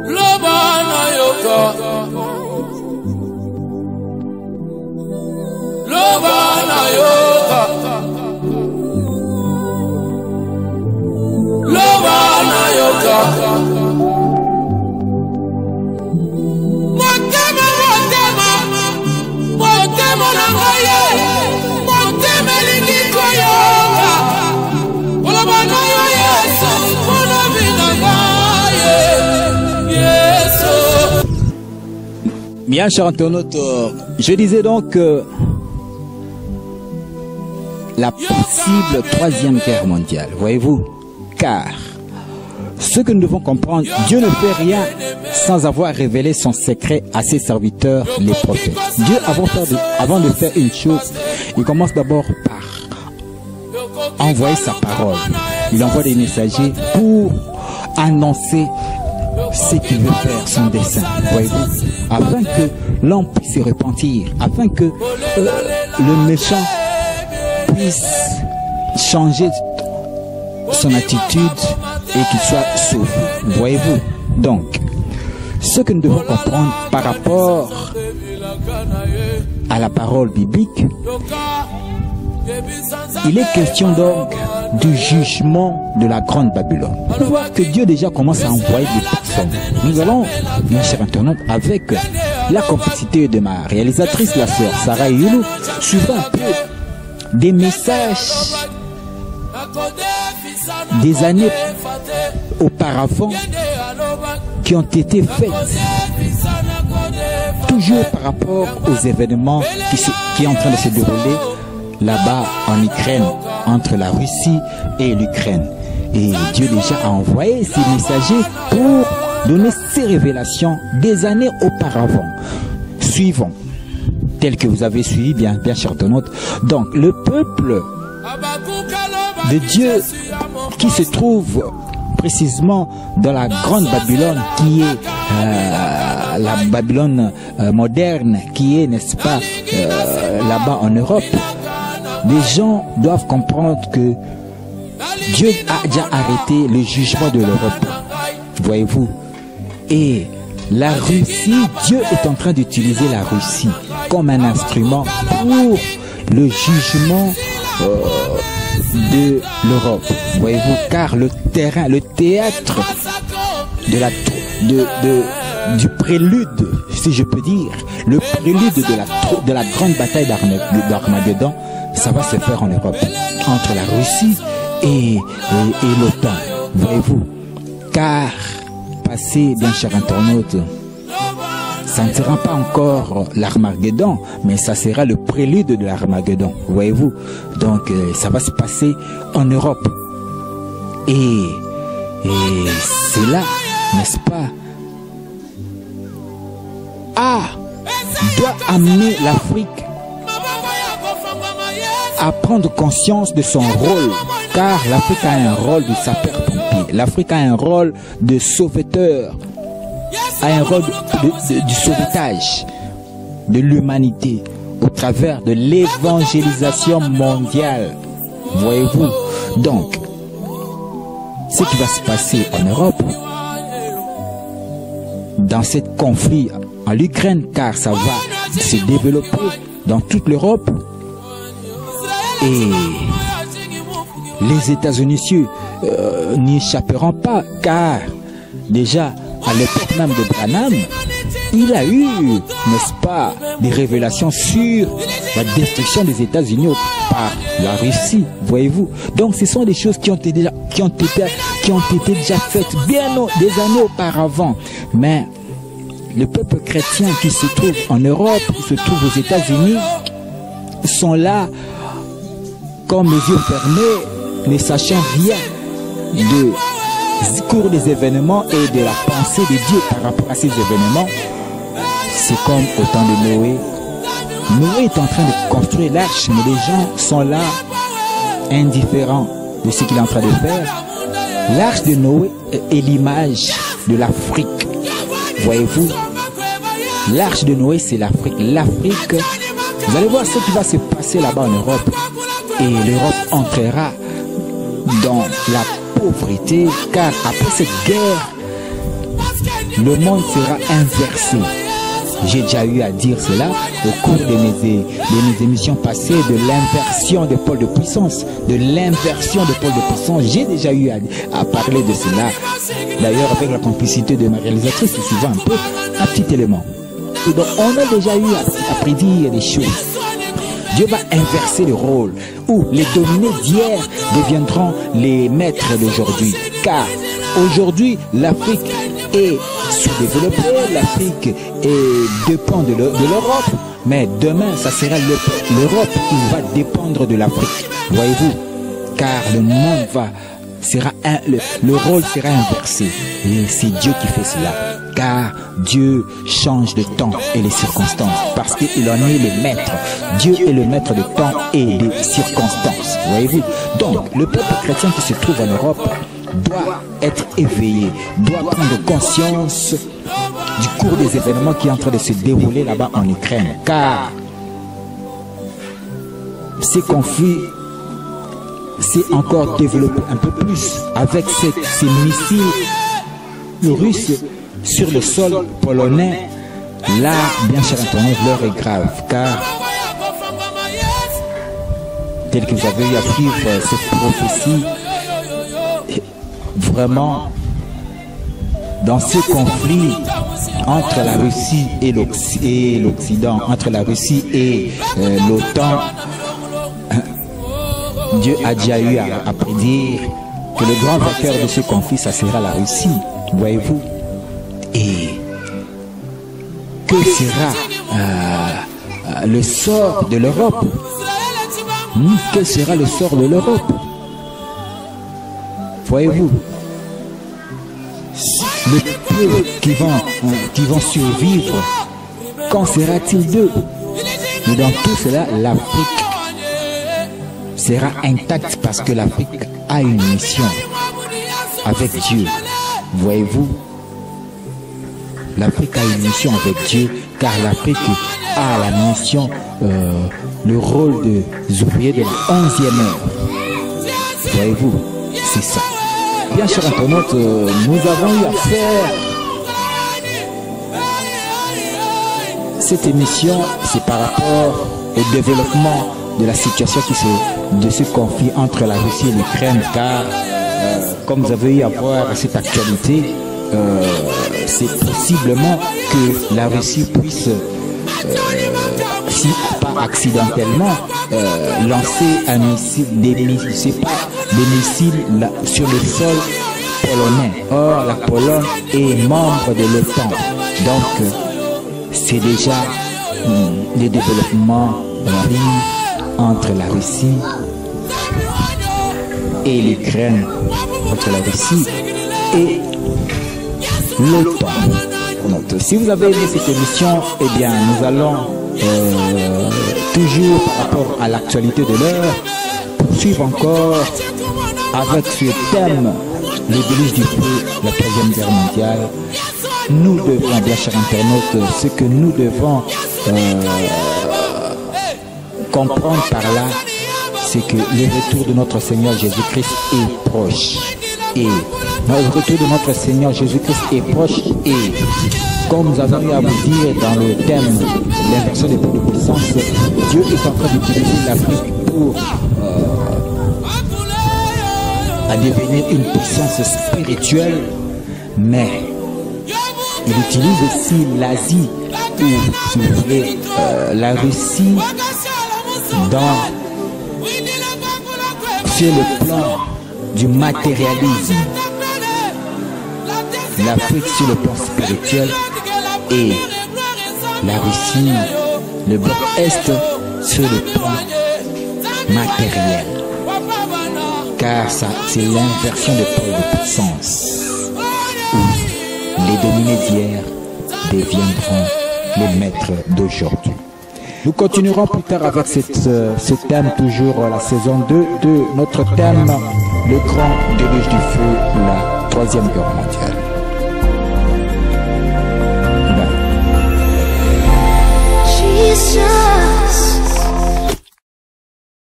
Lobana yoka, Lobana yoka, Lobana yoka. Motema, motema, motema nangaye, motema lingiko yoka. Lobana yo Yesu, molobi nangaye, Yesu. Bien, chers internautes, je disais donc que la possible troisième guerre mondiale, voyez-vous, car ce que nous devons comprendre, Dieu ne fait rien sans avoir révélé son secret à ses serviteurs, les prophètes. Dieu, avant de faire une chose, il commence d'abord par envoyer sa parole. Il envoie des messagers pour annoncer ce qu'il veut faire, son dessein, voyez-vous, afin que l'homme puisse se repentir, afin que le méchant puisse changer son attitude et qu'il soit sauvé, voyez-vous. Donc, ce que nous devons comprendre par rapport à la parole biblique, il est question donc du jugement de la grande Babylone. On voit que Dieu déjà commence à envoyer des personnes. Nous allons, bien chers internautes, avec la complicité de ma réalisatrice, la sœur Sarah Youlou, suivre un peu des messages des années auparavant qui ont été faits, toujours par rapport aux événements qui sont en train de se dérouler là-bas en Ukraine, entre la Russie et l'Ukraine. Et Dieu déjà a envoyé ses messagers pour donner ces révélations des années auparavant. Suivons, tel que vous avez suivi, bien chers internautes. Donc, le peuple de Dieu qui se trouve précisément dans la grande Babylone, qui est la Babylone moderne, qui est, n'est-ce pas, là-bas en Europe, les gens doivent comprendre que Dieu a déjà arrêté le jugement de l'Europe, voyez-vous. Et la Russie, Dieu est en train d'utiliser la Russie comme un instrument pour le jugement de l'Europe, voyez-vous, car le terrain, le théâtre du prélude, si je peux dire, le prélude de la grande bataille d'Armageddon, ça va se faire en Europe, entre la Russie et l'OTAN, voyez-vous, car passé, bien chers internautes, ça ne sera pas encore l'Armageddon, mais ça sera le prélude de l'Armageddon, voyez-vous. Donc, ça va se passer en Europe. Et c'est là, n'est-ce pas, doit amener l'Afrique à prendre conscience de son rôle, car l'Afrique a un rôle de sapeur-pompier, l'Afrique a un rôle de sauveteur, a un rôle du sauvetage de l'humanité au travers de l'évangélisation mondiale, voyez-vous. Donc, ce qui va se passer en Europe, dans ce conflit en Ukraine, car ça va se développer dans toute l'Europe, et les États-Unis n'y échapperont pas, car déjà à l'époque même de Branham, il a eu, n'est-ce pas, des révélations sur la destruction des États-Unis par la Russie, voyez-vous. Donc ce sont des choses qui ont été déjà faites bien des années auparavant. Mais le peuple chrétien qui se trouve en Europe, qui se trouve aux États-Unis, sont là comme les yeux fermés, ne sachant rien du cours des événements et de la pensée de Dieu par rapport à ces événements. C'est comme au temps de Noé. Noé est en train de construire l'arche, mais les gens sont là indifférents de ce qu'il est en train de faire. L'arche de Noé est l'image de l'Afrique, voyez-vous. L'arche de Noé, c'est l'Afrique. L'Afrique, vous allez voir ce qui va se passer là-bas en Europe. Et l'Europe entrera dans la pauvreté, car après cette guerre, le monde sera inversé. J'ai déjà eu à dire cela au cours de mes émissions passées, de l'inversion des pôles de puissance. De l'inversion des pôles de puissance, j'ai déjà eu à parler de cela. D'ailleurs, avec la complicité de ma réalisatrice, c'est souvent un petit élément. Et donc, on a déjà eu à prédire des choses. Dieu va inverser le rôle, où les dominés d'hier deviendront les maîtres d'aujourd'hui. Car aujourd'hui, l'Afrique est sous-développée, l'Afrique dépend de l'Europe, mais demain, ça sera l'Europe qui va dépendre de l'Afrique. Voyez-vous, car le monde le rôle sera inversé. Et c'est Dieu qui fait cela. Car Dieu change de temps et les circonstances. Parce qu'il en est le maître. Dieu est le maître du temps et des circonstances. Voyez-vous. Donc, le peuple chrétien qui se trouve en Europe doit être éveillé, doit prendre conscience du cours des événements qui est en train de se dérouler là-bas en Ukraine. Car ces conflits s'est encore développé un peu plus avec ces missiles russes sur le sol polonais. Là, bien cher internaute, l'heure est grave, car tel que vous avez eu à suivre cette prophétie, vraiment, dans ce conflit entre la Russie et l'Occident, entre la Russie et l'OTAN, Dieu a déjà eu à prédire que le grand vainqueur de ce conflit, ça sera la Russie, voyez-vous. Et que sera le sort de l'Europe? Quel sera le sort de l'Europe? Voyez-vous, les peuples qui vont survivre, qu'en sera-t-il d'eux? Et dans tout cela, l'Afrique sera intacte parce que l'Afrique a une mission avec Dieu. Voyez-vous, l'Afrique a une mission avec Dieu, car l'Afrique a la mission, le rôle des ouvriers de la 11e heure. Voyez-vous, c'est ça. Bien cher internaute, nous avons eu à faire cette émission, c'est par rapport au développement de la situation de ce conflit entre la Russie et l'Ukraine, car comme vous avez eu à voir cette actualité, c'est possiblement que la Russie puisse, si pas accidentellement, lancer un missile, des missiles sur le sol polonais. Or, la Pologne est membre de l'OTAN. Donc, c'est déjà les développements entre la Russie et l'Ukraine, entre la Russie et l'OTAN. Si vous avez aimé cette émission, eh bien, nous allons toujours par rapport à l'actualité de l'heure poursuivre encore avec ce thème, le déluge du feu, la 3e guerre mondiale. Nous devons, bien chers internautes, ce que nous devons comprendre par là, c'est que le retour de notre Seigneur Jésus-Christ est proche. Et le retour de notre Seigneur Jésus-Christ est proche. Et comme nous avons eu à vous dire dans le thème de l'inversion des pôles de puissance, Dieu est en train d'utiliser l'Afrique pour devenir une puissance spirituelle, mais il utilise aussi l'Asie, ou si vous voulez, la Russie, sur le plan du matérialisme, l'Afrique sur le plan spirituel et la Russie, le bloc Est sur le plan matériel. Car ça, c'est l'inversion des pôles de puissance, où les dominés d'hier deviendront les maîtres d'aujourd'hui. Nous continuerons plus tard avec ce thème, toujours la saison 2 de notre thème, le grand déluge du feu, la 3e guerre mondiale.